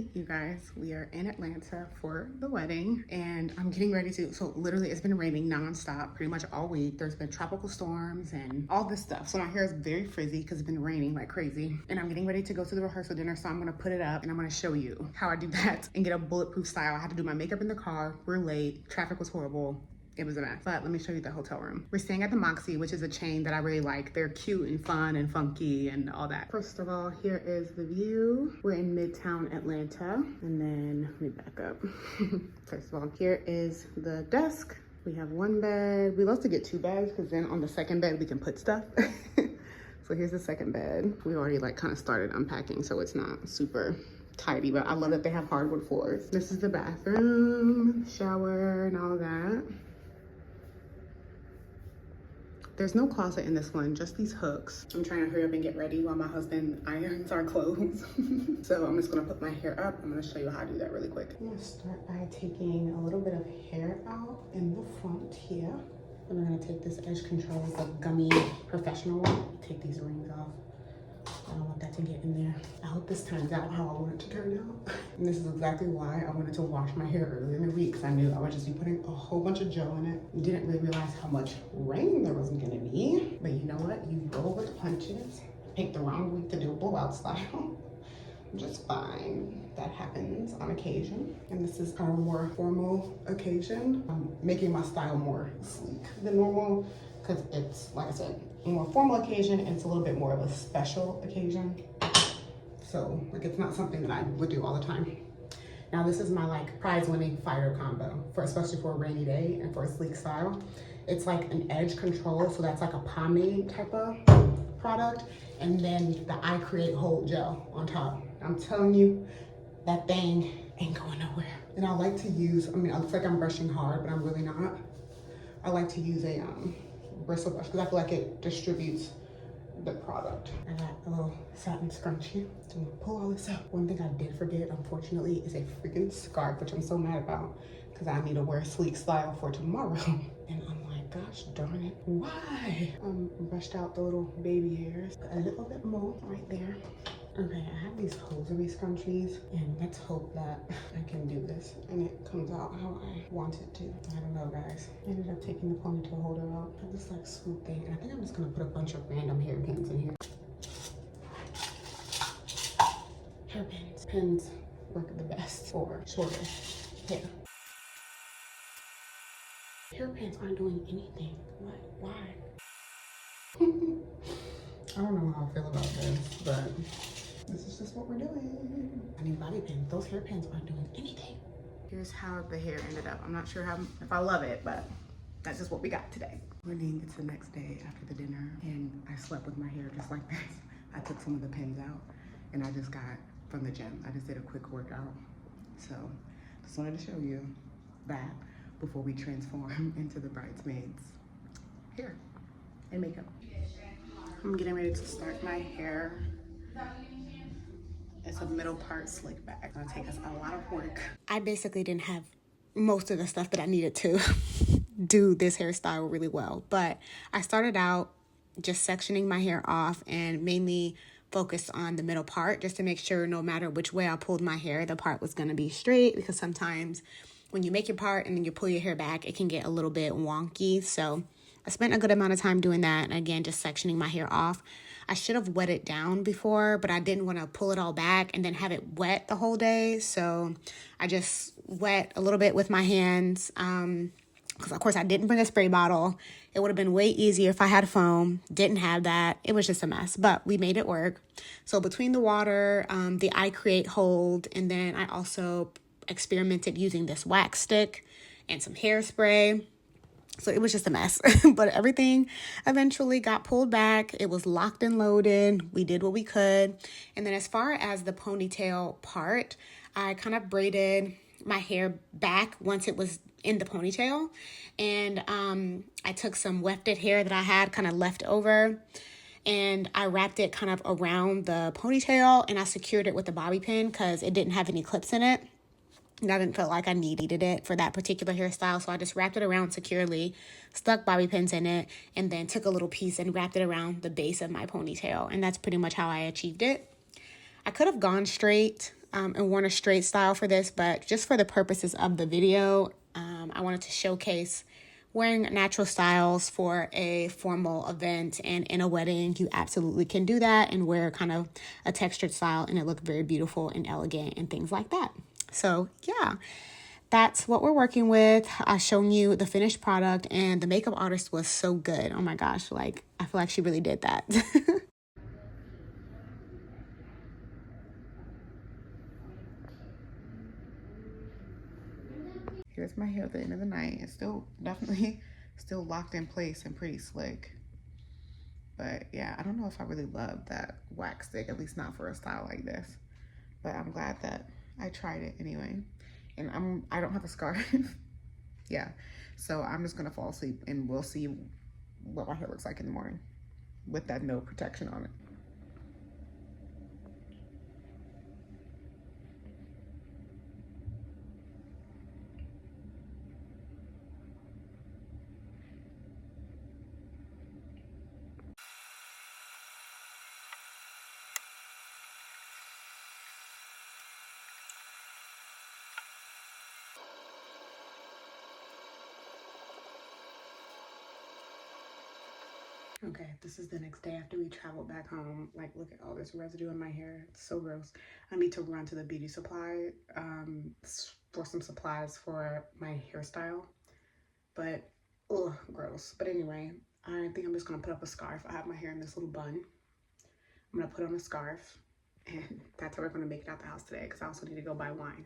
Hey, you guys, we are in Atlanta for the wedding and I'm getting ready to, so literally it's been raining nonstop pretty much all week. There's been tropical storms and all this stuff. So my hair is very frizzy because it's been raining like crazy. And I'm getting ready to go to the rehearsal dinner. So I'm gonna put it up and I'm gonna show you how I do that and get a bulletproof style. I had to do my makeup in the car. We're late. Traffic was horrible. It was a mess, but let me show you the hotel room. We're staying at the Moxie, which is a chain that I really like. They're cute and fun and funky and all that. First of all, here is the view. We're in Midtown Atlanta. And then let me back up. First of all, here is the desk. We have one bed. We love to get two beds because then on the second bed, we can put stuff. So here's the second bed. We already like kind of started unpacking, so it's not super tidy, but I love that they have hardwood floors. This is the bathroom, shower, and all of that. There's no closet in this one, just these hooks. I'm trying to hurry up and get ready while my husband irons our clothes. So I'm just gonna put my hair up. I'm gonna show you how I do that really quick. I'm gonna start by taking a little bit of hair out in the front here. And I'm gonna take this edge control, it's a gummy professional one. Take these rings off. I don't want that to get in there. I hope this turns out how I want it to turn out. And this is exactly why I wanted to wash my hair earlier in the week, because I knew I would just be putting a whole bunch of gel in it. Didn't really realize how much rain there was gonna be. But you know what? You roll with the punches. Picked the wrong week to do a blowout style. Just fine. That happens on occasion. And this is our more formal occasion. I'm making my style more sleek than normal, because it's, like I said, a more formal occasion and it's a little bit more of a special occasion. So like it's not something that I would do all the time. Now this is my like prize winning fire combo for especially for a rainy day and for a sleek style. It's like an edge control, so that's like a pomade type of product, and then the I Create Hold gel on top. I'm telling you, that thing ain't going nowhere. And I like to use, I mean, it looks like I'm brushing hard, but I'm really not. I like to use a bristle brush because I feel like it distributes the product. I got a little satin scrunchie to pull all this up. One thing I did forget, unfortunately, is a freaking scarf, which I'm so mad about because I need to wear a sleek style for tomorrow. And I'm like, gosh darn it, why? Brushed out the little baby hairs, a little bit more right there. Okay, I have these hosiery scrunchies, and let's hope that I can do this and it comes out how I want it to. I don't know, guys. I ended up taking the ponytail holder out. I have this like swoop thing, and I think I'm just gonna put a bunch of random hairpins in here. Hairpins. Pins work the best for shorter hair. Hairpins aren't doing anything. What? Why? I don't know how I feel about this, but this is just what we're doing. I need bobby pins. Those hairpins aren't doing anything. Here's how the hair ended up. I'm not sure if I love it, but that's just what we got today. Morning, it's the next day after the dinner, and I slept with my hair just like this. I took some of the pins out, and I just got from the gym. I just did a quick workout. So just wanted to show you that before we transform into the bridesmaids' hair and makeup. I'm getting ready to start my hair. It's a middle part slick back. It's gonna take us a lot of work. I basically didn't have most of the stuff that I needed to do this hairstyle really well, but I started out just sectioning my hair off and mainly focused on the middle part just to make sure no matter which way I pulled my hair, the part was gonna be straight, because sometimes when you make your part and then you pull your hair back, it can get a little bit wonky. So I spent a good amount of time doing that. And again, just sectioning my hair off. I should have wet it down before, but I didn't want to pull it all back and then have it wet the whole day. So I just wet a little bit with my hands. Because of course I didn't bring a spray bottle. It would have been way easier if I had foam. Didn't have that. It was just a mess, but we made it work. So between the water, the I Create Hold, and then I also experimented using this wax stick and some hairspray. So it was just a mess, but everything eventually got pulled back. It was locked and loaded. We did what we could. And then as far as the ponytail part, I kind of braided my hair back once it was in the ponytail. And I took some wefted hair that I had kind of left over, and I wrapped it kind of around the ponytail, and I secured it with a bobby pin because it didn't have any clips in it. And I didn't feel like I needed it for that particular hairstyle. So I just wrapped it around securely, stuck bobby pins in it, and then took a little piece and wrapped it around the base of my ponytail. And that's pretty much how I achieved it. I could have gone straight, and worn a straight style for this, but just for the purposes of the video, I wanted to showcase wearing natural styles for a formal event, and in a wedding you absolutely can do that and wear kind of a textured style and it look very beautiful and elegant and things like that. So yeah, that's what we're working with. I've shown you the finished product, and the makeup artist was so good. Oh my gosh, like I feel like she really did that. Here's my hair at the end of the night. It's still definitely still locked in place and pretty slick. But yeah, I don't know if I really love that wax stick, at least not for a style like this. But I'm glad that I tried it anyway. And I don't have a scarf. Yeah. So I'm just gonna fall asleep and we'll see what my hair looks like in the morning with that no protection on it. Okay, this is the next day after we traveled back home. Like, look at all this residue in my hair. It's so gross. I need to run to the beauty supply for some supplies for my hairstyle. But, ugh, gross. But anyway, I think I'm just gonna put up a scarf. I have my hair in this little bun. I'm gonna put on a scarf, and that's how we're gonna make it out the house today, because I also need to go buy wine.